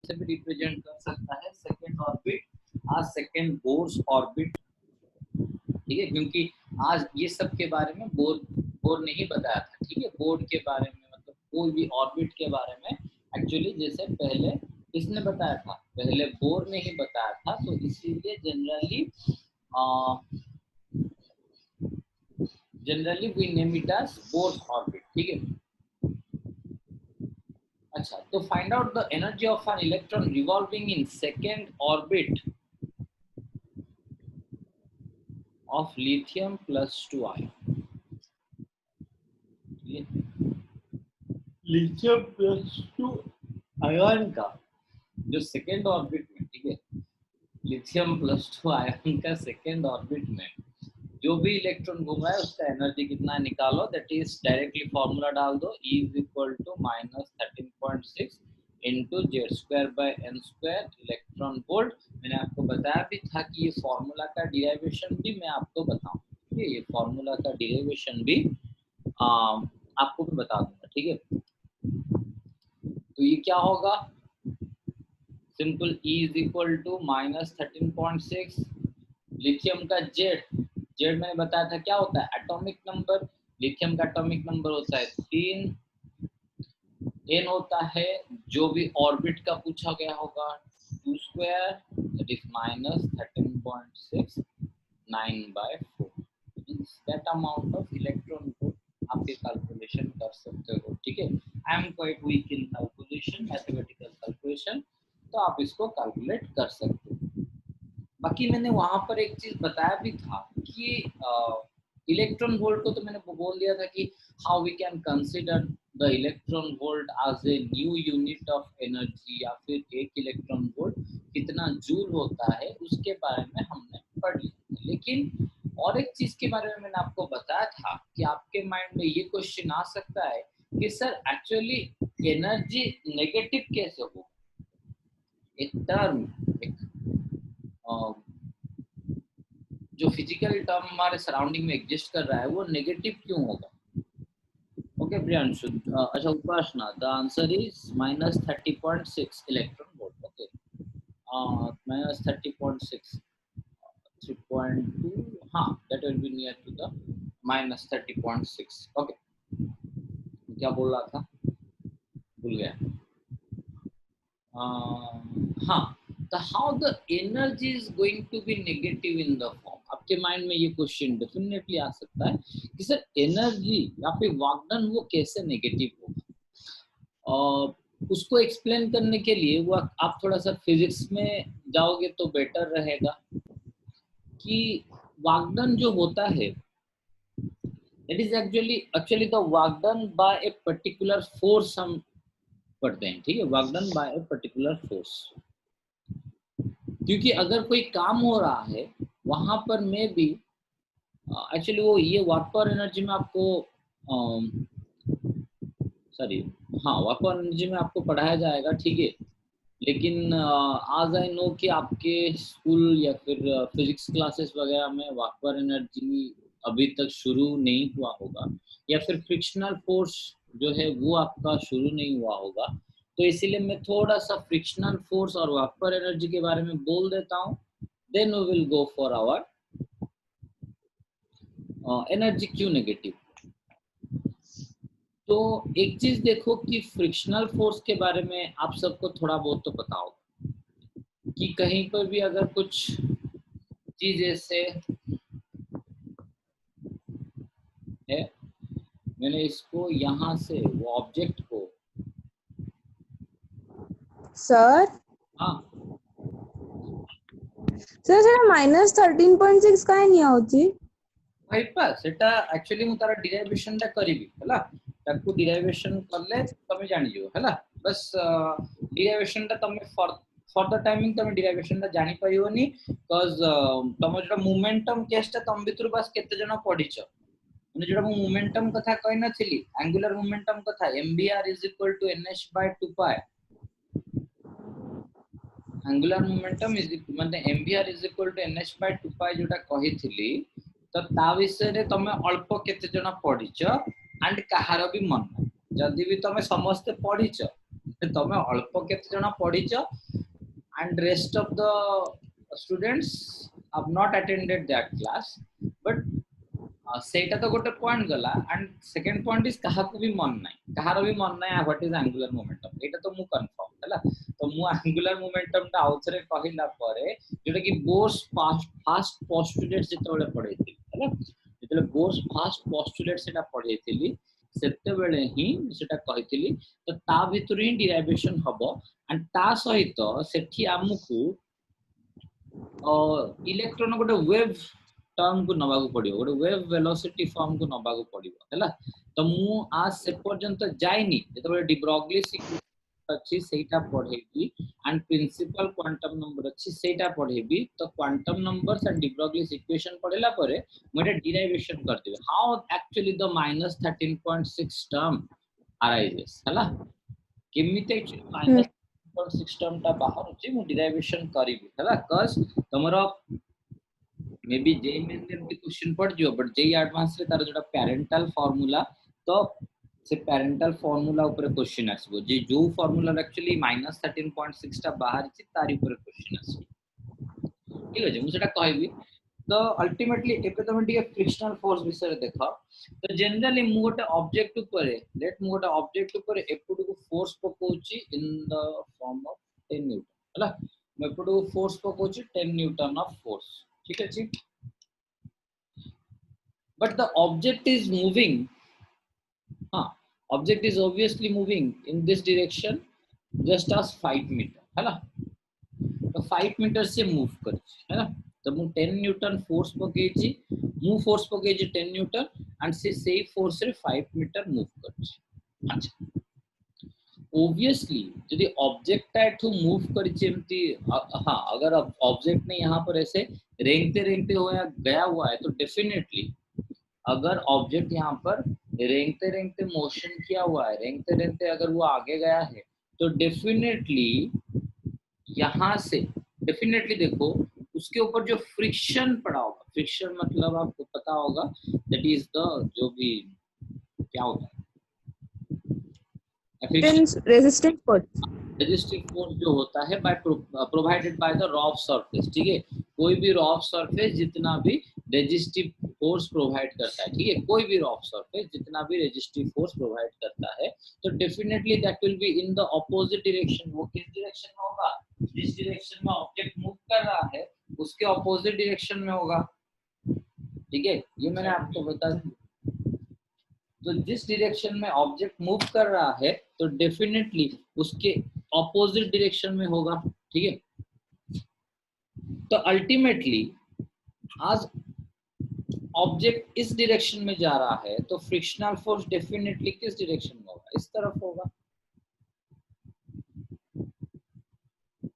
से भी रिप्रेजेंट कर सकता है सेकंड ऑर्बिट आज सेकंड बोर्स ऑर्बिट, ठीक है, क्योंकि आज ये सब के बारे में बोर नहीं बताया था, ठीक है, बोर्ड के बारे में मतलब कोई भी ऑर्बिट के बारे में एक्चुअली जैसे पहले किसने बताया था, पहले बोर ने ही बताया था, तो इसीलिए generally we name it as Bohr's orbit, ठीक है। अच्छा, तो find out the energy of an electron revolving in second orbit of lithium +2 ion, lithium +2 ion का जो सेकेंड ऑर्बिट में, ठीक है, लिथियम +2 आयन का सेकेंड ऑर्बिट में जो भी इलेक्ट्रॉन घूम रहा है उसका एनर्जी कितना है निकालो, दैट इज डायरेक्टली फॉर्मूला डाल दो, E = -13.6 into Z²/n² electron volt. मैंने आपको बताया भी था कि ये फॉर्मूला का डिराइवेशन भी मैं आपको बताऊँ, ठीक है, ये फॉर्मूला का डिराइवेशन भी आपको भी बता दूंगा, ठीक है। तो ये क्या होगा, सिंपल, E = -13.6 लिथियम का जेड मैंने बताया था क्या होता है, एटॉमिक नंबर, लिथियम का एटॉमिक नंबर होता है 3, n होता है जो भी ऑर्बिट का पूछा गया होगा 2² that is -13.6 9/4 means that amount of electron को आप ये कैलकुलेशन कर सकते हो, ठीक है। I am quite weak in calculation, mathematical calculation, तो आप इसको कैलकुलेट कर सकते हो। बाकी मैंने वहां पर एक चीज बताया भी था कि इलेक्ट्रॉन वोल्ट को तो मैंने बोल दिया था कि how we can consider the electron volt as a new unit of energy, या फिर एक इलेक्ट्रॉन वोल्ट कितना जूल होता है उसके बारे में हमने पढ़ लिया। लेकिन और एक चीज के बारे में मैंने आपको बताया था कि आपके माइंड में ये क्वेश्चन आ सकता है कि सर एक्चुअली एनर्जी नेगेटिव कैसे हो, एक टर्म, एक जो फिजिकल टर्म हमारे सराउंडिंग में एग्जिस्ट कर रहा है वो नेगेटिव क्यों होगा। ओके प्रियांशु, अच्छा Upasana, the answer is -30.6 electron volt, okay, -30.6 3.2, हाँ that will be near to the -30.6, okay. क्या बोल रहा था, भूल गया। हाँ, the how the energy is going to be negative in the form, आपके माइंड में ये क्वेश्चन डेफिनेटली आ सकता है कि सर एनर्जी या फिर वागडन वो कैसे नेगेटिव होगा। उसको एक्सप्लेन करने के लिए वो आप थोड़ा सा फिजिक्स में जाओगे तो बेटर रहेगा कि वागडन जो होता है it is actually the work done by a particular force हम पढ़ते हैं, ठीक है, work done by a particular force, क्योंकि अगर कोई काम हो रहा है वहां पर मे भी एक्चुअली वो ये वापर एनर्जी में आपको सॉरी वापर एनर्जी में आपको पढ़ाया जाएगा, ठीक है, लेकिन आज आई नो कि आपके स्कूल या फिर फिजिक्स क्लासेस वगैरह में वापर एनर्जी अभी तक शुरू नहीं हुआ होगा, या फिर फ्रिक्शनल फोर्स जो है वो आपका शुरू नहीं हुआ होगा, तो इसीलिए मैं थोड़ा सा फ्रिक्शनल फोर्स और वापर एनर्जी के बारे में बोल देता हूँ, then we will go for our energy क्यों नेगेटिव। तो एक चीज देखो कि फ्रिक्शनल फोर्स के बारे में आप सबको थोड़ा बहुत तो पता होगा कि कहीं पर भी अगर कुछ चीज ऐसे है, मैंने इसको यहाँ से वो ऑब्जेक्ट को सर हाँ सर -13.6 କାଇଁ ନିଆ ହଉଛି ଭାଇପା ସେଟା एक्चुअली ମୁଁ ତାର ଡିରାଇଭେସନ ଟା କରିବି ହେଲା, ତାକୁ ଡିରାଇଭେସନ କଲେ ତମେ ଜାଣିଯିବ ହେଲା, बस ଡିରାଇଭେସନ ଟା तमे फॉर द टाइमिंग तमे डीराइवेशन टा जानि परियोनी बिकॉज़ तम जो मोमेंटम केस टा तम भितर बस केते जण पढिछ, माने जो मु मोमेंटम कथा कहि नथिली एंगुलर मोमेंटम कथा mvr = nh/2π, angular momentum is माने mvr = nh/2π जोटा कहिथिली, तो ता विषय रे तमे अल्प केते जण पढिछ एंड कहार भी मन जदी भी तमे समस्त पढिछ तमे अल्प केते जना पढिच and rest of the students have not attended that class, but सेटा तो गोटे पॉइंट गला एंड सेकंड पॉइंट इज कहा को भी मन नाही, कहार भी मन नाही व्हाट इज एंगुलर मोमेंटम, एटा तो मु कंफर्म हला। तो मु एंगुलर मोमेंटम ता आउथरे कहिला परे जेटा कि बोर्स फास्ट पोस्टुलेट जेतबेले पढैथि हला, जेतबेले बोर्स फास्ट पोस्टुलेट सेटा पढैथिली सेते बेले ही सेटा कहिथिली। तो ता भितर ही डिराइवेशन हबो एंड ता सहित सेठी हमकु इलेक्ट्रॉन गोटे वेव टर्म को नबाकू पड़ियो, गोटे वेव वेलोसिटी फॉर्म को नबाकू पड़ियो हैला। तो मु आज से पर्यंत जाइनी जेतबे डी ब्रोग्लीस इक्वेशन अछि सेटा पढेबी एंड प्रिंसिपल क्वांटम नंबर अछि सेटा पढेबी। तो quantum numbers and de Broglie's equation पढेला परे मोटे डेरिवेशन कर देबे how actually the -13.6 term arises हैला, केमिते एक्चुअली -13.6 टर्म ता बाहर अछि मु डेरिवेशन करिवि हैला। कस तमरो मे बी जेई मेन में क्वेश्चन पड़ जियो, बट जेई एडवांस रे तार जोटा पैरेंटल फार्मूला, तो से पैरेंटल फार्मूला ऊपर क्वेश्चन आसबो जे जो फार्मूला एक्चुअली -13.6 ता बाहर छि तारि ऊपर क्वेश्चन आसबो। ठीक है मु सेटा कहबी। तो अल्टीमेटली एपे तमे ଟିକେ फ्रिक्शनल फोर्स विषय देखो। तो जनरली मु गोटे ऑब्जेक्ट ऊपर लेट मु गोटे ऑब्जेक्ट ऊपर एपुड को फोर्स पकोची in the form of 10 newton हला, मु एपुड को फोर्स पकोची 10 न्यूटन ऑफ फोर्स, ठीक है। But the object is moving, object is obviously moving in this direction just as 5 meter है ना। तो 5 मीटर से मूव कर है ना। तो मु 10 न्यूटन फोर्स पकेची, मु फोर्स पकेची 10 न्यूटन एंड से सेम फोर्स रे 5 मीटर मूव कर। अच्छा ऑब्वियसली यदि ऑब्जेक्ट एठू मूव करिचे एमती, हाँ अगर ऑब्जेक्ट ने यहाँ पर ऐसे रेंगते रेंगते हुआ गया हुआ है तो डेफिनेटली अगर ऑब्जेक्ट यहाँ पर रेंगते रेंगते मोशन किया हुआ है, रेंगते रेंगते अगर वो आगे गया है तो डेफिनेटली यहाँ से डेफिनेटली देखो उसके ऊपर जो फ्रिक्शन पड़ा होगा, फ्रिक्शन मतलब आपको पता होगा दैट इज द जो भी क्या होता है रेजिस्टिव फोर्स, रेजिस्टिव फोर्स जो होता है by provided by the rough surface. ठीक है, कोई भी रॉफ सरफेस जितना भी रेजिस्टिव फोर्स प्रोवाइड करता है, ठीक है, कोई भी रॉफ सरफेस जितना भी रेजिस्टिव फोर्स प्रोवाइड करता है तो definitely that will be in the opposite direction. वो किस डायरेक्शन में होगा, जिस डायरेक्शन में ऑब्जेक्ट मूव कर रहा है उसके ऑपोजिट डायरेक्शन में होगा। ठीक है, ये मैंने आपको बता दिया। तो जिस डायरेक्शन में ऑब्जेक्ट मूव कर रहा है तो डेफिनेटली उसके ऑपोजिट डायरेक्शन में होगा। ठीक है, तो अल्टीमेटली आज ऑब्जेक्ट इस डायरेक्शन में जा रहा है तो फ्रिक्शनल फोर्स डेफिनेटली किस डायरेक्शन में होगा, इस तरफ होगा।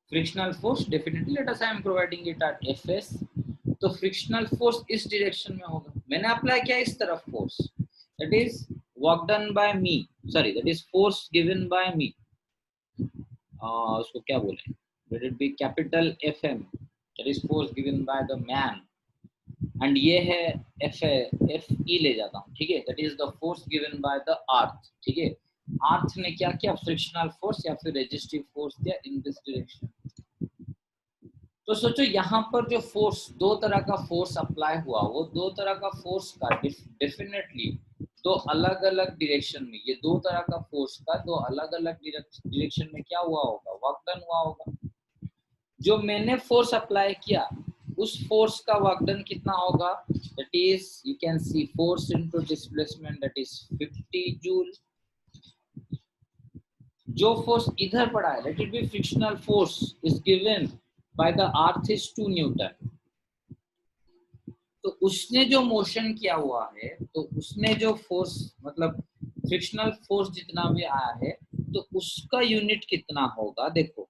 Frictional force definitely let us I am providing it at FS, तो फ्रिक्शनल फोर्स इस डायरेक्शन में होगा। मैंने अप्लाई किया इस तरफ force, that is work done by me, sorry that is force given by me, उसको क्या बोले, let it be capital FM, that is force given by the man, and ये है FE ले जाता हूँ। ठीक है, that is the force given by the earth। ठीक है, अर्थ ने क्या किया, फ्रिक्शनल फोर्स या फिर रेजिस्टिव फोर्स दिया इन दिस डायरेक्शन। तो सोचो यहाँ पर जो फोर्स, दो तरह का फोर्स अप्लाई हुआ, वो दो तरह का फोर्स का डेफिनेटली दो अलग अलग डायरेक्शन में, ये दो तरह का फोर्स का दो अलग अलग डायरेक्शन में क्या हुआ होगा, वर्क डन हुआ होगा। जो मैंने फोर्स अप्लाई किया उस फोर्स का वर्क डन कितना होगा, that is you can see force into displacement, that is 50 joule. जो फोर्स इधर पड़ा है, late it B frictional force is given by the earth is 2 Newton. तो उसने जो मोशन किया हुआ है तो उसने जो फोर्स मतलब फ्रिक्शनल फोर्स जितना भी आया है तो उसका यूनिट कितना होगा, देखो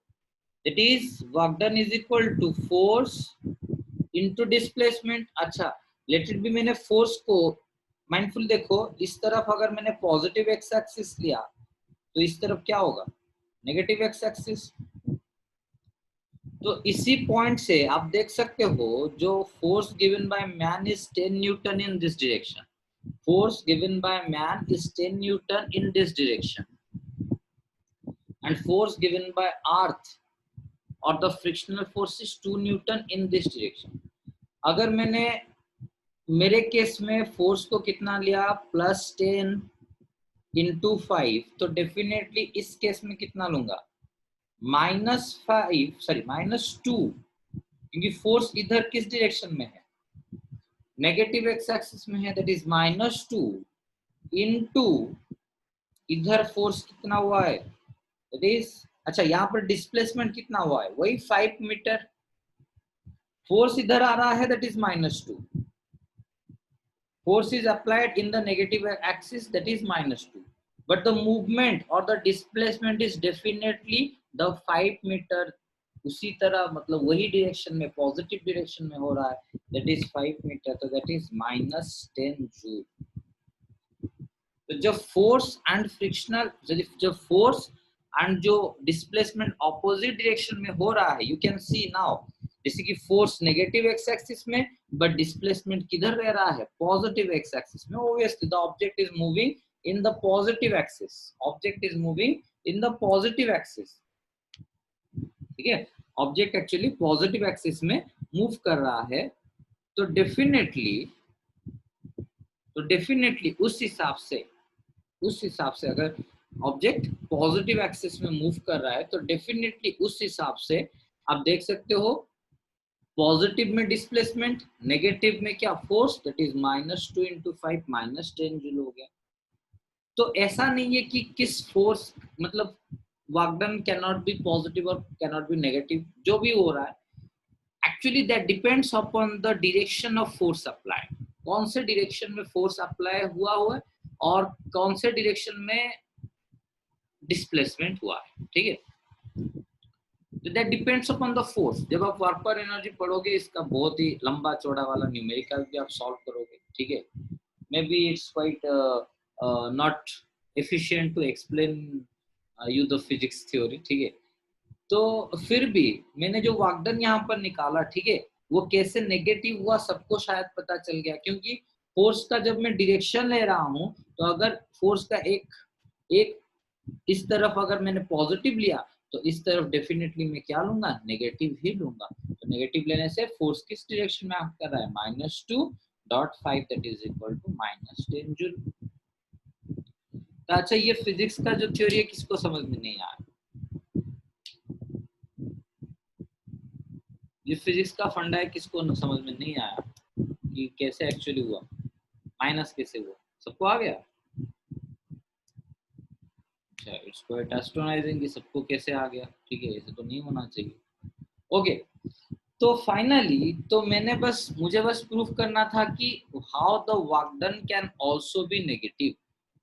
that is work done is equal to force into displacement. अच्छा लेट इट बी, मैंने फोर्स को माइंडफुल देखो, इस तरफ अगर मैंने पॉजिटिव एक्स एक्सिस लिया तो इस तरफ क्या होगा, नेगेटिव एक्स एक्सिस। तो इसी पॉइंट से आप देख सकते हो जो force given by man is 10 Newton in this direction, force given by man is 10 Newton in this direction. and force given by earth or the frictional force is 2 Newton in this direction. अगर मैंने मेरे case में force को कितना लिया +10 into 5, तो definitely इस case में कितना लूंगा -2, क्योंकि फोर्स इधर किस डायरेक्शन में है, नेगेटिव एक्स एक्सिस में है, दैट इज -2 इनटू इधर फोर्स कितना हुआ है, दैट इज अच्छा यहाँ पर डिस्प्लेसमेंट कितना हुआ है, वही 5 मीटर, फोर्स इधर आ रहा है, that is -2, force is applied in the negative axis, that is -2, but the movement or the displacement is definitely the 5 meter, उसी तरह मतलब वही डायरेक्शन में पॉजिटिव डायरेक्शन में हो रहा है, that is 5 मीटर, तो that is -10 जूल। तो जब फोर्स एंड फ्रिक्शनल, जब फोर्स एंड जो डिस्प्लेसमेंट ऑपोजिट डायरेक्शन में हो रहा है, यू कैन सी नाउ, जैसे कि फोर्स नेगेटिव एक्स एक्सिस में बट डिस्प्लेसमेंट किधर रह रहा है, पॉजिटिव एक्स एक्सिस में, obviously the object is moving in the positive axis, object is moving in the positive axis, ठीक है, ऑब्जेक्ट एक्चुअली पॉजिटिव एक्सिस में मूव कर रहा है, तो डेफिनेटली उस हिसाब से अगर ऑब्जेक्ट पॉजिटिव एक्सिस में मूव कर रहा है, तो डेफिनेटली उस हिसाब से आप देख सकते हो, पॉजिटिव में डिस्प्लेसमेंट, नेगेटिव में क्या force, that is -2 into 5 -10 joule हो गया। तो ऐसा नहीं है कि किस फोर्स, मतलब work done can not be positive और कैन नॉट बी नेगेटिव, जो भी हो रहा है actually that depends upon the direction of force apply, कौन से डायरेक्शन में फोर्स अप्लाई हुआ है और कौन से डायरेक्शन में डिस्प्लेसमेंट हुआ है, ठीक है, that depends upon the force. जब आप वर्क पर एनर्जी पढ़ोगे, इसका बहुत ही लंबा चौड़ा वाला न्यूमेरिकल भी आप सॉल्व करोगे, ठीक है, maybe it's quite not efficient to explain you the physics theory, ठीक है, तो फिर भी मैंने जो वर्क डन यहाँ पर निकाला, ठीक है, वो कैसे नेगेटिव हुआ सबको शायद पता चल गया, क्योंकि फोर्स का जब मैं डायरेक्शन ले रहा हूं, तो अगर फोर्स का एक इस तरफ अगर मैंने पॉजिटिव लिया, तो इस तरफ डेफिनेटली मैं क्या लूंगा, नेगेटिव ही लूंगा, तो नेगेटिव लेने से फोर्स किस डायरेक्शन में आप कर रहा है, -2.5, that is equal to -10 joule. तो अच्छा, ये फिजिक्स का जो थ्योरी है किसको समझ में नहीं आया, ये फिजिक्स का फंडा है, किसको समझ में नहीं आया कि कैसे एक्चुअली हुआ, माइनस कैसे हुआ, सबको आ गया, अच्छा, इट्स क्वाइट एस्टोनाइजिंग कि सबको कैसे आ गया, ठीक है, ऐसे तो नहीं होना चाहिए, ओके। तो फाइनली तो मुझे बस प्रूफ करना था कि how the work done can also be negative,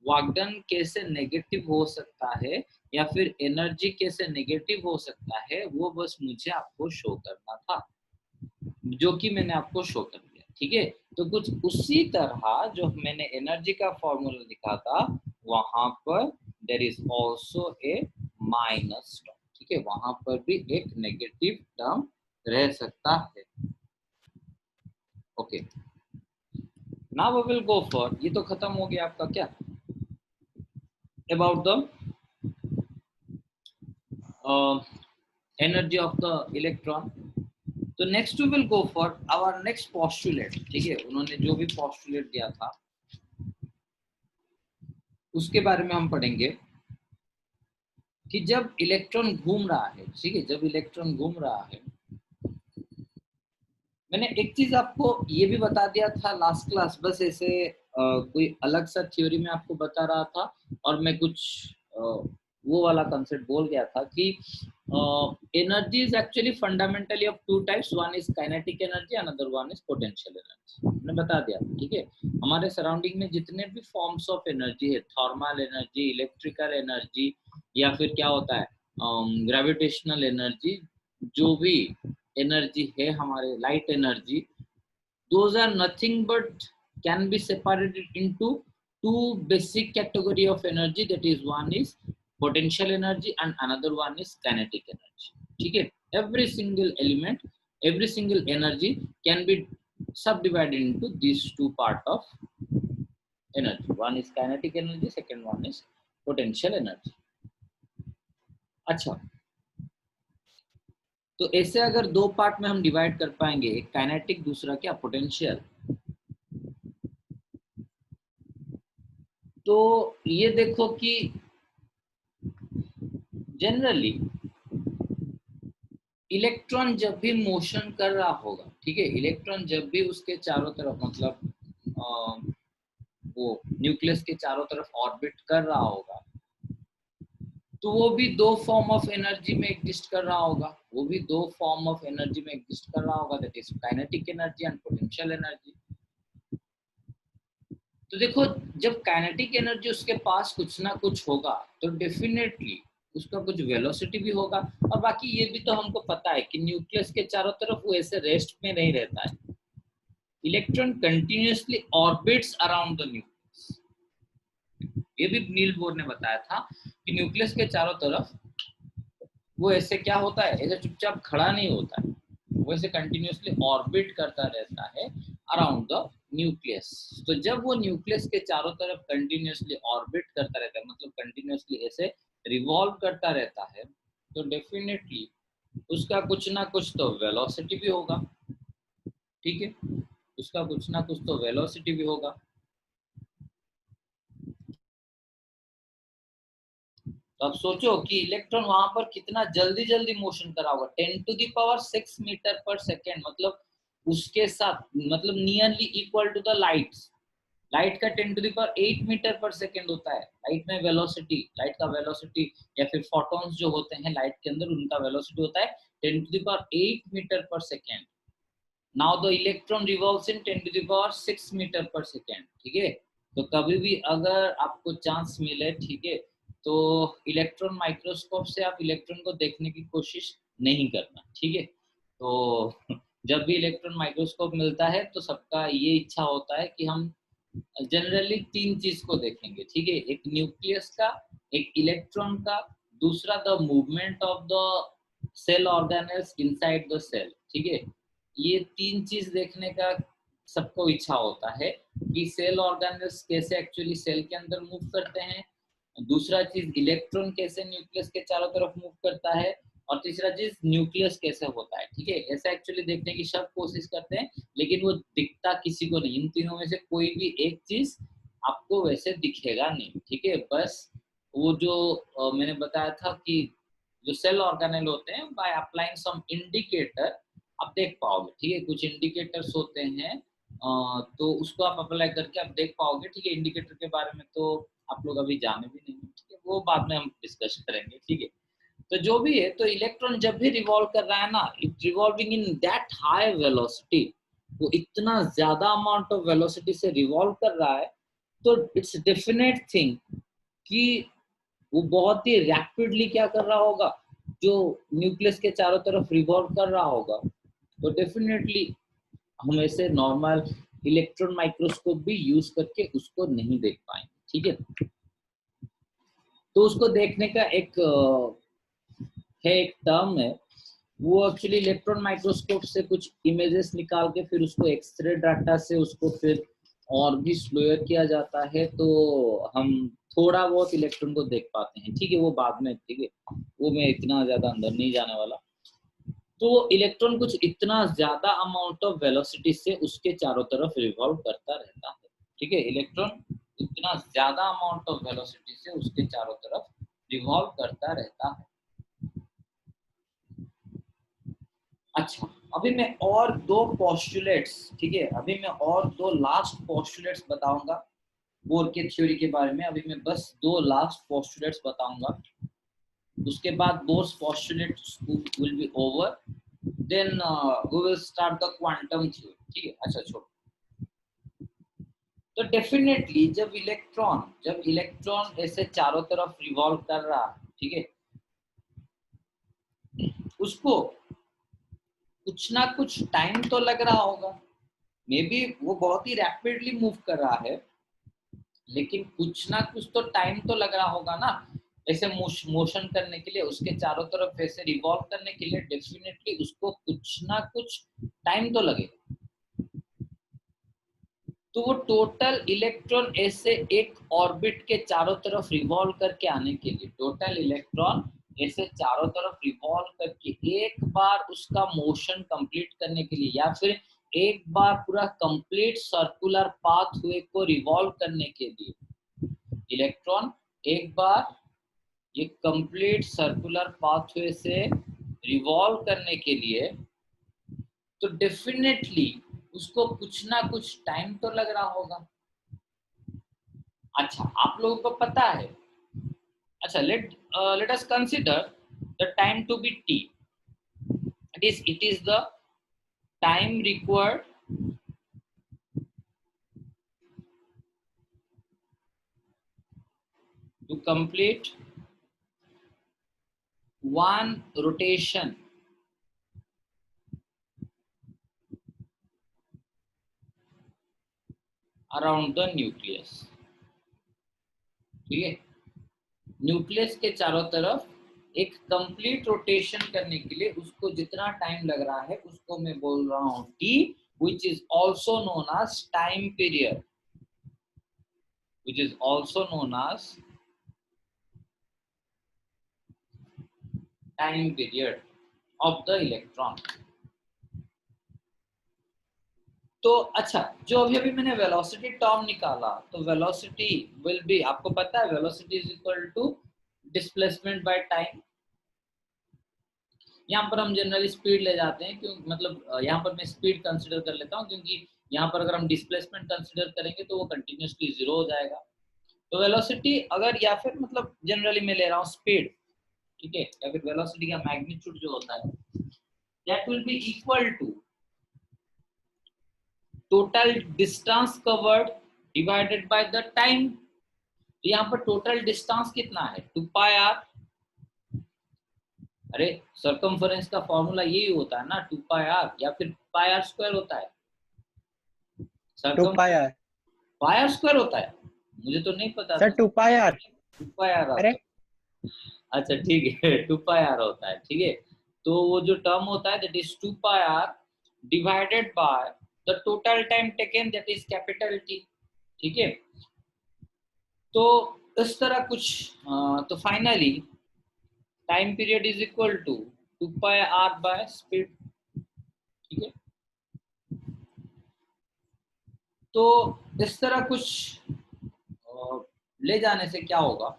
work done कैसे नेगेटिव हो सकता है या फिर एनर्जी कैसे नेगेटिव हो सकता है, वो बस मुझे आपको शो करना था, जो कि मैंने आपको शो कर दिया, ठीक है। तो कुछ उसी तरह जो मैंने एनर्जी का फॉर्मूला लिखा था, वहां पर there is also a minus term, ठीक है, वहां पर भी एक नेगेटिव टर्म रह सकता है, okay. Now we will go for, ये तो खत्म हो गया आपका क्या about the energy of the electron. तो next we will go for our next postulate, ठीक है, उन्होंने जो भी पोस्टुलेट दिया था उसके बारे में हम पढ़ेंगे कि जब इलेक्ट्रॉन घूम रहा है, ठीक है, जब इलेक्ट्रॉन घूम रहा है, मैंने एक चीज आपको ये भी बता दिया था लास्ट क्लास, बस ऐसे कोई अलग सा थ्योरी में आपको बता रहा था, और मैं कुछ वो वाला कंसेप्ट बोल गया था कि energy is actually fundamentally of two types, one is kinetic energy, another one is potential energy, मैंने बता दिया था, ठीक है। हमारे सराउंडिंग में जितने भी फॉर्म्स ऑफ एनर्जी है, थर्मल एनर्जी, इलेक्ट्रिकल एनर्जी, या फिर क्या होता है ग्रेविटेशनल एनर्जी, जो भी एनर्जी है हमारे, light energy, those are nothing but can be separated into two basic category of energy, that is one is potential energy and another one is kinetic energy, ठीक है। every single element, every single energy can be subdivided into these two part of energy, one is kinetic energy, second one is potential energy, अच्छा, तो ऐसे अगर दो part में हम divide कर पाएंगे, एक काइनेटिक दूसरा क्या पोटेंशियल, तो ये देखो कि जनरली इलेक्ट्रॉन जब भी मोशन कर रहा होगा, ठीक है, इलेक्ट्रॉन जब भी उसके चारों तरफ मतलब वो न्यूक्लियस के चारों तरफ ऑर्बिट कर रहा होगा, तो वो भी दो फॉर्म ऑफ एनर्जी में एग्जिस्ट कर रहा होगा, वो भी दो फॉर्म ऑफ एनर्जी में एग्जिस्ट कर रहा होगा, that is kinetic energy and potential energy. तो देखो, जब काइनेटिक एनर्जी उसके पास कुछ ना कुछ होगा तो डेफिनेटली उसका कुछ वेलोसिटी भी होगा। और बाकी ये भी तो हमको पता है कि न्यूक्लियस के चारों तरफ वो ऐसे रेस्ट में नहीं रहता है, electron continuously orbits around the nucleus. ये भी नील बोर ने बताया था कि न्यूक्लियस के चारों तरफ वो ऐसे क्या होता है, ऐसे चुपचाप खड़ा नहीं होता है, वो ऐसे कंटिन्यूअसली ऑर्बिट करता रहता है अराउंड द न्यूक्लियस। तो जब वो न्यूक्लियस के चारों तरफ कंटिन्यूअसली ऑर्बिट करता रहता है, मतलब कंटिन्यूअसली ऐसे रिवॉल्व करता रहता है, तो डेफिनेटली उसका कुछ ना कुछ तो वेलोसिटी भी होगा, ठीक है, उसका कुछ ना कुछ तो वेलोसिटी भी होगा। तो अब सोचो कि इलेक्ट्रॉन वहां पर कितना जल्दी जल्दी मोशन करा होगा, 10⁶ मीटर पर सेकेंड, मतलब उसके साथ मतलब nearly equal to the light. Light का 10⁸ मीटर पर सेकेंड होता है। लाइट में वेलोसिटी, लाइट का वेलोसिटी या फिर फोटॉन्स जो होते हैं लाइट के अंदर, उनका वेलोसिटी होता है 10⁸ metre per second. Now the electron revolves in 10⁶ metre per second, ठीक है। तो कभी भी अगर आपको चांस मिले, ठीक है, तो इलेक्ट्रॉन माइक्रोस्कोप से आप इलेक्ट्रॉन को देखने की कोशिश नहीं करना, ठीक है। तो जब भी इलेक्ट्रॉन माइक्रोस्कोप मिलता है तो सबका ये इच्छा होता है कि हम जनरली तीन चीज को देखेंगे, ठीक है, एक न्यूक्लियस का, एक इलेक्ट्रॉन का, दूसरा the movement of the cell organelles inside the cell, ठीक है। ये तीन चीज देखने का सबको इच्छा होता है कि सेल ऑर्गेनेल्स कैसे एक्चुअली सेल के अंदर मूव करते हैं, दूसरा चीज इलेक्ट्रॉन कैसे न्यूक्लियस के चारों तरफ मूव करता है, और तीसरा चीज न्यूक्लियस कैसे होता है, ठीक है। ऐसा एक्चुअली देखने की सब कोशिश करते हैं, लेकिन वो दिखता किसी को नहीं। इन तीनों में से कोई भी एक चीज आपको वैसे दिखेगा नहीं, ठीक है। बस वो जो मैंने बताया था कि जो सेल ऑर्गेनेल होते हैं, बाय अप्लाइंग सम इंडिकेटर आप देख पाओगे, ठीक है। कुछ इंडिकेटर्स होते हैं, तो उसको आप अप्लाई करके आप देख पाओगे, ठीक है। इंडिकेटर के बारे में तो आप लोग अभी जाने भी नहीं, ठीक है, वो बाद में हम डिस्कस करेंगे, ठीक है। तो जो भी है, तो इलेक्ट्रॉन जब भी रिवॉल्व कर रहा है ना, it revolving in that high velocity, वो इतना ज्यादा अमाउंट ऑफ वेलोसिटी से रिवॉल्व कर रहा है, तो इट्स डेफिनेट थिंग कि वो बहुत ही रैपिडली क्या कर रहा होगा, जो न्यूक्लियस के चारों तरफ रिवॉल्व कर रहा होगा। तो डेफिनेटली हम ऐसे नॉर्मल इलेक्ट्रॉन माइक्रोस्कोप भी यूज करके उसको नहीं देख पाएंगे, ठीक है। तो उसको देखने का एक टर्म है, वो एक्चुअली इलेक्ट्रॉन माइक्रोस्कोप से कुछ इमेजेस निकाल के फिर उसको एक्सरे डाटा से उसको फिर और भी स्लोअर किया जाता है, तो हम थोड़ा बहुत इलेक्ट्रॉन को देख पाते हैं, ठीक है। वो बाद में, ठीक है, वो मैं इतना ज्यादा अंदर नहीं जाने वाला। तो इलेक्ट्रॉन कुछ इतना ज्यादा अमाउंट ऑफ वेलोसिटी से उसके चारों तरफ रिवॉल्व करता रहता है, ठीक है। इलेक्ट्रॉन इतना ज्यादा अमाउंट ऑफ वेलोसिटी से उसके चारों तरफ रिवॉल्व करता रहता है। अच्छा, अभी मैं और दो पोस्टुलेट्स, ठीक है, अभी मैं और दो लास्ट पोस्टुलेट्स बताऊंगा बोर के थ्योरी के बारे में। अभी मैं बस दो लास्ट पोस्टुलेट्स बताऊंगा, उसके बाद Bohr's postulates will be over, then we will start the quantum theory, ठीक है। अच्छा छोड़ो, तो डेफिनेटली जब इलेक्ट्रॉन ऐसे चारों तरफ रिवॉल्व कर रहा है, ठीक है, उसको कुछ ना कुछ टाइम तो लग रहा होगा। मे बी वो बहुत ही रैपिडली मूव कर रहा है, लेकिन कुछ ना कुछ तो टाइम तो लग रहा होगा ना, ऐसे मोशन करने के लिए, उसके चारों तरफ ऐसे रिवॉल्व करने के लिए डेफिनेटली उसको कुछ ना कुछ टाइम तो लगेगा। तो वो टोटल इलेक्ट्रॉन ऐसे एक ऑर्बिट के चारों तरफ रिवॉल्व करके आने के लिए, टोटल इलेक्ट्रॉन ऐसे चारों तरफ रिवॉल्व करके एक बार उसका मोशन कंप्लीट करने के लिए, या फिर एक बार पूरा कंप्लीट सर्कुलर पाथवे को रिवॉल्व करने के लिए, इलेक्ट्रॉन एक बार ये कंप्लीट सर्कुलर पाथवे से रिवॉल्व करने के लिए, तो डेफिनेटली उसको कुछ ना कुछ टाइम तो लग रहा होगा। अच्छा, आप लोगों को पता है, अच्छा let us consider the time to be t. It is the time required to complete one rotation around the nucleus. ठीक है, न्यूक्लियस के चारों तरफ एक कंप्लीट रोटेशन करने के लिए उसको जितना टाइम लग रहा है उसको मैं बोल रहा हूं t, which is also known as time period, which is also known as time period of the electron. तो अच्छा, जो अभी अभी मैंने वेलोसिटी टर्म निकाला, तो वेलोसिटी विल बी, आपको पता है velocity is equal to displacement by time. यहाँ पर हम जनरली स्पीड ले जाते हैं, क्यों मतलब यहाँ पर मैं स्पीड कंसीडर कर लेता हूँ, क्योंकि यहाँ पर अगर हम डिस्प्लेसमेंट कंसीडर करेंगे तो वो कंटिन्यूसली जीरो हो जाएगा। तो वेलोसिटी अगर, या फिर मतलब जनरली मैं ले रहा हूँ स्पीड, ठीक है, या फिर वेलोसिटी का मैग्नीट्यूड जो होता है, that will be equal to total distance covered divided by the time. यहाँ पर टोटल डिस्टेंस कितना है, 2 पाई आर। अरे सर्कमफरेंस का फॉर्मूला यही होता है ना, 2 पाई आर, या फिर पाई आर स्क्वायर होता है। 2 pi are, pi are square होता है, मुझे तो नहीं पता सर था। 2 पाई आर, 2 पाई आर अरे अच्छा ठीक है 2 पाई आर होता है, ठीक है। तो वो जो टर्म होता है that is 2 pi r divided by the total time taken, that is capital T, ठीक है। तो इस तरह कुछ, तो finally time period is equal to 2 pi r by speed, ठीक है। तो इस तरह कुछ ले जाने से क्या होगा,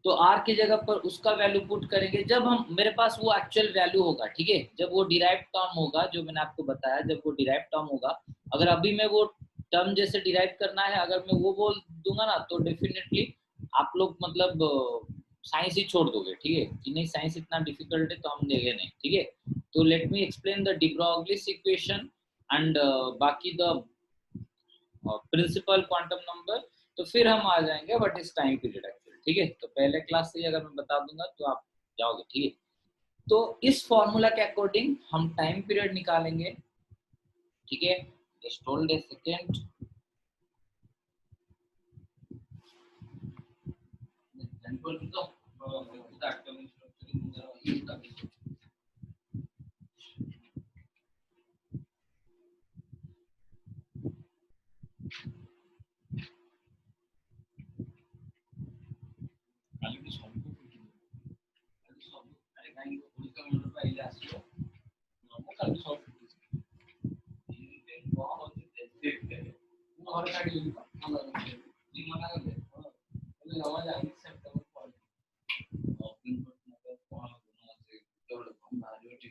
तो r की जगह पर उसका वैल्यू पुट करेंगे, जब हम, मेरे पास वो एक्चुअल वैल्यू होगा, ठीक है, जब वो डिराइव टर्म होगा जो मैंने आपको बताया, जब वो डिराइव टर्म होगा, अगर अभी मैं वो टर्म जैसे डिराइव करना है अगर मैं वो बोल दूंगा ना, तो डेफिनेटली आप लोग मतलब साइंस ही छोड़ दोगे, ठीक है, कि नहीं साइंस इतना डिफिकल्ट है तो हम देंगे नहीं, ठीक है। तो let me explain the de Broglie's equation and बाकी द प्रिंसिपल क्वांटम नंबर, तो फिर हम आ जाएंगे what is time period actually, ठीक है। तो पहले क्लास से अगर मैं बता दूंगा तो आप जाओगे, ठीक है। तो इस फॉर्मूला के अकॉर्डिंग हम टाइम पीरियड निकालेंगे, ठीक है। जस्ट होल्ड ए सेकंड,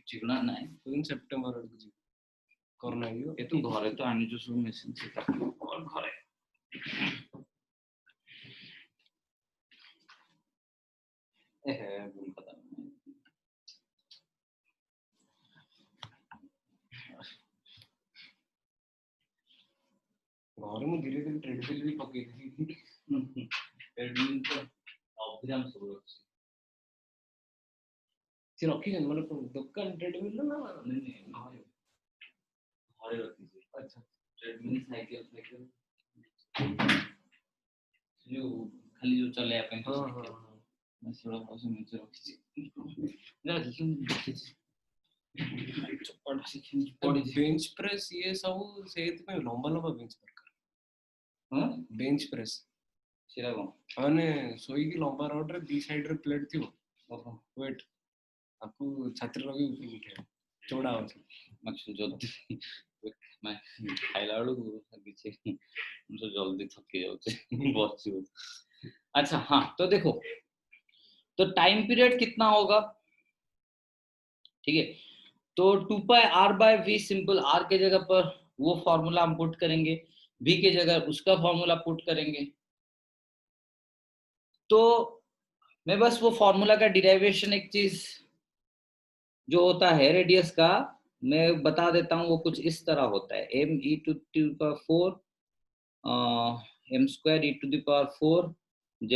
चिकना नहीं तुम सेप्टेम्बर करना है ये तुम घरे तो आने जो सब मेसिन से और घरे भूल पता नहीं। घर में धीरे धीरे ट्रेडमिल भी पकई थी ट्रेडमिल तो ऑब्वियम सब रखी से रखी है मतलब दुकान ट्रेडमिल ना नहीं घरे रखी थी। अच्छा, ट्रेडमिल साइकिल जो खाली जो चले अपन तो मैं थोड़ा पास में जो रखी ना लेकिन बेंच प्रेस ये सब सेत में लंबा लंबा बेंच दरकार। हां बेंच प्रेस सेरा को माने सोई की लंबा रोड रे दी साइड रे प्लेट थियो वेट आपको छात्र भी चौड़ा हो जल्दी मैं खाइला କିଛି जल्दी थकी जाऊँ बस। अच्छा हाँ, तो देखो, तो टाइम पीरियड कितना होगा, ठीक है। तो 2πr/v सिंपल, r के जगह पर वो फॉर्मूला हम पुट करेंगे, v के जगह उसका फॉर्मूला पुट करेंगे। तो मैं बस वो फॉर्मूला का डिराइवेशन एक चीज जो होता है रेडियस का मैं बता देता हूँ। वो कुछ इस तरह होता है, m(e⁴ m²e⁴ z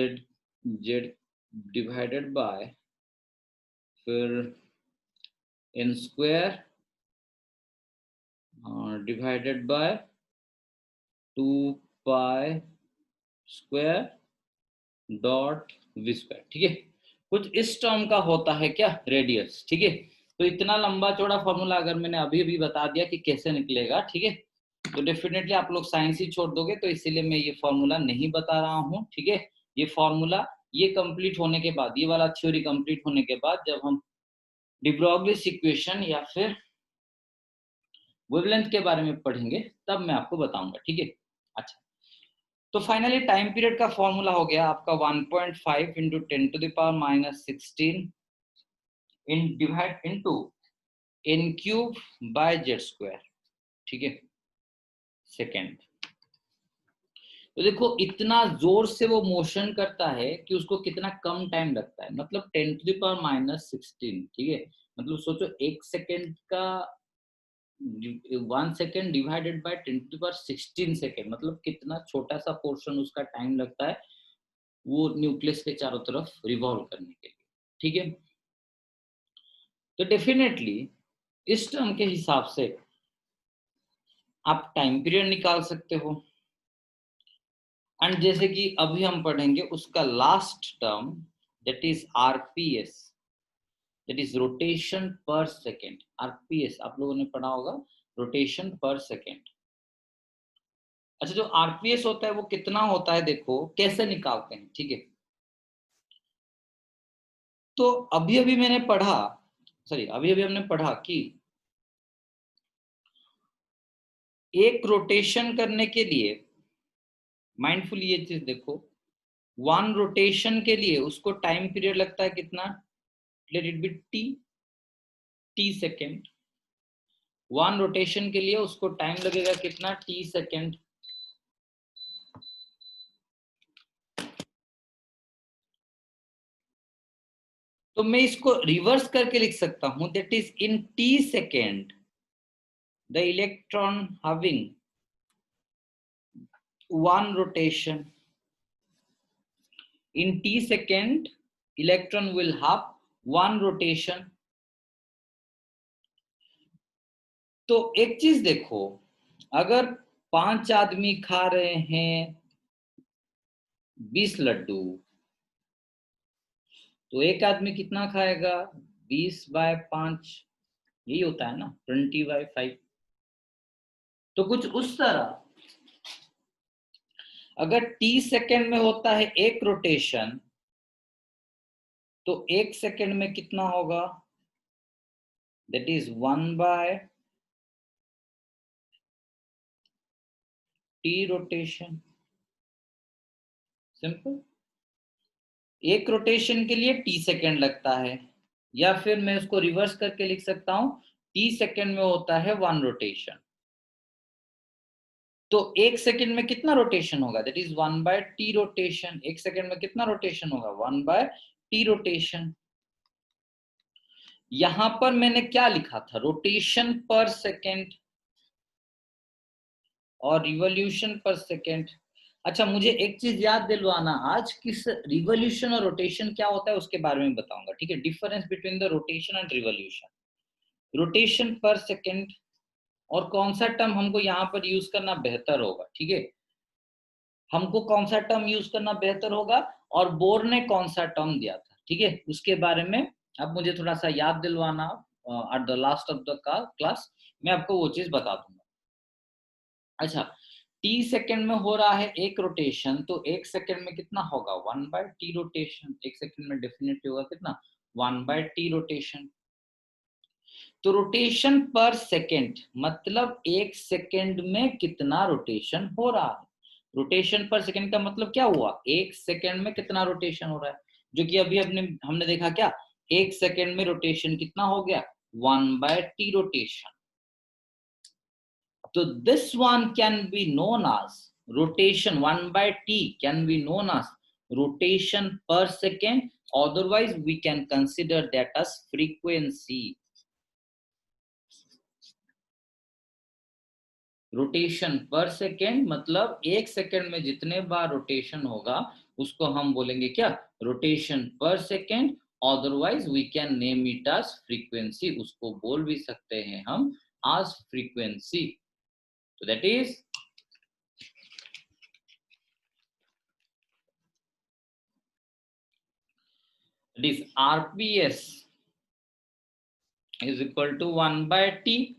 divided by फिर n² divided by 2π² dot v², ठीक है। कुछ इस टर्म का होता है क्या रेडियस, ठीक है। तो इतना लंबा चौड़ा फॉर्मूला अगर मैंने अभी भी बता दिया कि कैसे निकलेगा, ठीक है, तो डेफिनेटली आप लोग साइंस ही छोड़ दोगे, तो इसीलिए मैं ये फॉर्मूला नहीं बता रहा हूँ, ठीक है। ये फॉर्मूला ये कंप्लीट होने के बाद, ये वाला थ्योरी कंप्लीट होने के बाद जब हम डी ब्रोगलीस इक्वेशन या फिर वेवलेंथ के बारे में पढ़ेंगे तब मैं आपको बताऊंगा, ठीक है। अच्छा, तो फाइनली टाइम पीरियड का फॉर्मूला हो गया आपका 1.5 इंटू 10⁻⁻16 इन डिवाइड इनटू n³/z², ठीक है, सेकेंड। तो देखो इतना जोर से वो मोशन करता है कि उसको कितना कम टाइम लगता है, मतलब 10⁻⁻16, ठीक है। मतलब सोचो 1 सेकेंड का 1 सेकेंड डिवाइडेड बाय 10⁻16 सेकेंड, मतलब कितना छोटा सा पोर्शन उसका टाइम लगता है वो न्यूक्लियस के चारों तरफ रिवॉल्व करने के लिए, ठीक है। तो डेफिनेटली इस टर्म के हिसाब से आप टाइम पीरियड निकाल सकते हो। एंड जैसे कि अभी हम पढ़ेंगे उसका last term that is RPS, that is rotation per second. RPS आप लोगों ने पढ़ा होगा, रोटेशन पर सेकेंड। अच्छा, जो आरपीएस होता है वो कितना होता है, देखो कैसे निकालते हैं, ठीक है। तो अभी अभी हमने पढ़ा कि एक रोटेशन करने के लिए, माइंडफुल ये चीज देखो, 1 रोटेशन के लिए उसको टाइम पीरियड लगता है कितना, late it B t second. 1 rotation के लिए उसको टाइम लगेगा कितना, t सेकेंड। तो मैं इसको रिवर्स करके लिख सकता हूं, that is in t second the electron having 1 rotation, in t second electron will have 1 rotation। तो एक चीज देखो, अगर 5 आदमी खा रहे हैं 20 लड्डू, तो एक आदमी कितना खाएगा, 20/5, यही होता है ना, 20/5। तो कुछ उस तरह अगर t सेकेंड में होता है 1 रोटेशन, तो 1 सेकेंड में कितना होगा, that is 1/t rotation. Simple, 1 rotation के लिए t सेकेंड लगता है, या फिर मैं उसको रिवर्स करके लिख सकता हूं, t सेकेंड में होता है 1 रोटेशन। तो 1 सेकेंड में कितना रोटेशन होगा, that is 1/t rotation. 1 second में कितना रोटेशन होगा, 1/t रोटेशन। यहां पर मैंने क्या लिखा था, रोटेशन पर सेकेंड और रिवॉल्यूशन पर सेकेंड। अच्छा, मुझे एक चीज याद दिलवाना, आज किस रिवॉल्यूशन और रोटेशन क्या होता है उसके बारे में बताऊंगा, ठीक है। Difference between the rotation and revolution, rotation per second, और कौन सा टर्म हमको यहाँ पर यूज करना बेहतर होगा, ठीक है। हमको कौन सा टर्म यूज करना बेहतर होगा और बोर ने कौन सा टर्म दिया था, ठीक है, उसके बारे में अब मुझे थोड़ा सा याद दिलवाना। At the last of the class मैं आपको वो चीज बता दूंगा। अच्छा, t सेकेंड में हो रहा है 1 रोटेशन, तो 1 सेकेंड में कितना होगा, 1/t रोटेशन। 1 सेकेंड में डेफिनेटली होगा कितना, 1/t रोटेशन। तो रोटेशन पर सेकेंड मतलब 1 सेकेंड में कितना रोटेशन हो रहा है। रोटेशन पर सेकेंड का मतलब क्या हुआ, 1 सेकेंड में कितना रोटेशन हो रहा है, जो कि अभी हमने देखा क्या, 1 सेकेंड में रोटेशन कितना हो गया, 1/t रोटेशन। तो this one can be known as rotation 1/t can be known as rotation per second, otherwise we can consider that as frequency। Rotation per second मतलब 1 सेकेंड में जितने बार रोटेशन होगा उसको हम बोलेंगे क्या, rotation per second, otherwise we can name it as frequency, उसको बोल भी सकते हैं हम as frequency. So that is RPS is equal to 1/t.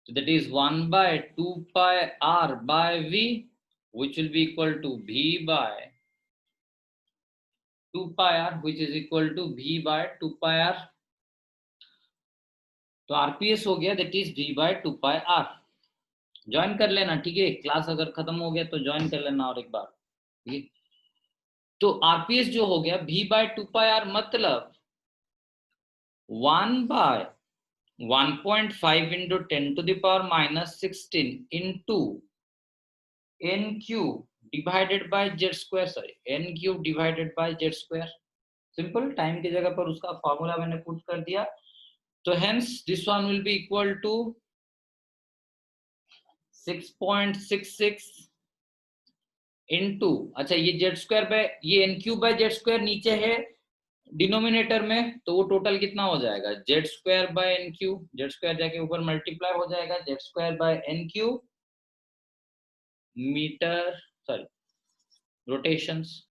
So that is 1/2 pi r by v, which will be equal to v by 2 pi r, which is equal to v by 2 pi r. तो RPS हो गया that is v by 2 pi r। Join कर लेना, ठीक है, class अगर खत्म हो गया तो ज्वाइन कर लेना और एक बार, ठीक है। तो RPS जो हो गया v by 2 pi r मतलब 1/1.5 into 10 to the power minus 16 into n cube divided by z square, sorry n cube divided by z square। Simple, time की जगह पर उसका फॉर्मूला मैंने पुट कर दिया। तो hence this one will be equal to 6.66 into, अच्छा ये z स्क्वायर बाय ये n cube by z square नीचे है डिनोमिनेटर में, तो वो टोटल कितना हो जाएगा, z square by n cube, z square जाके ऊपर मल्टीप्लाई हो जाएगा, z square by n cube metre, sorry rotations.